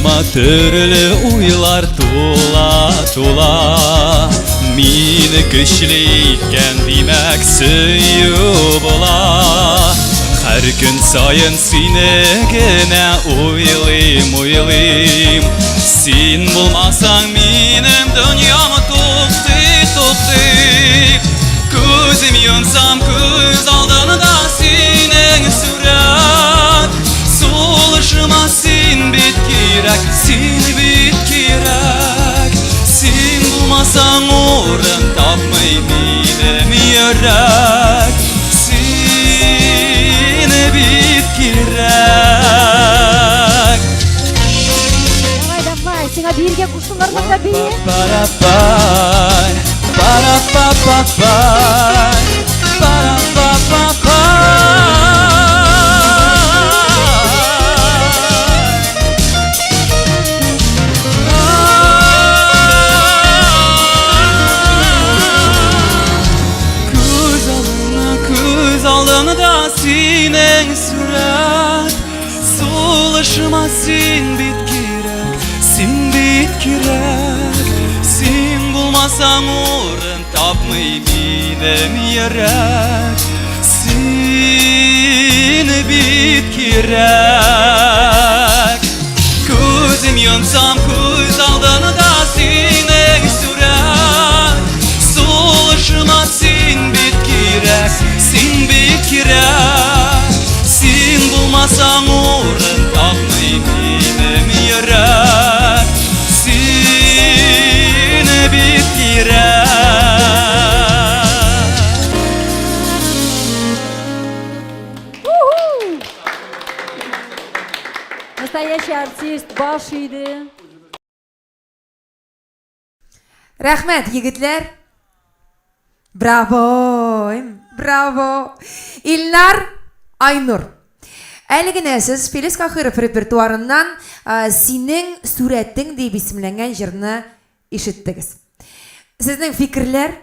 Başıma türlü uylar tula Mini güçlüyken demek söyüp ola Her gün sayın seni gene uylayım Sen bulmasan benim dünyamı toktu Gözüm yonsam göz aldığında senin surat Soluşuma sen bitkirek, sen bitkirek Sen bulmasan orun tapmay benim yürek Seni bitkirek Давай, сиңа бирге куштуңармын да бии. Göz aldığında senin surat Soluşuma sen bitkirek Sen bitkirek Sen bulmasan orun tapmay benim yürek Seni bitkirek Gözüm yonsam göz aldığında senin surat Soluşuma sen bitkirek Sen bitkirek Sen bulmasan orun tapmay benim yürek Seni bitkirek Настоящий артист баш иде. Рәхмәт, егетләр. Браво, браво. Илнар Айнур. Әле генә сез Фелис Кахыров репертуарыннан синең сурәтең дип исемләнгән җырны ишеттегез. Сезнең фикерләр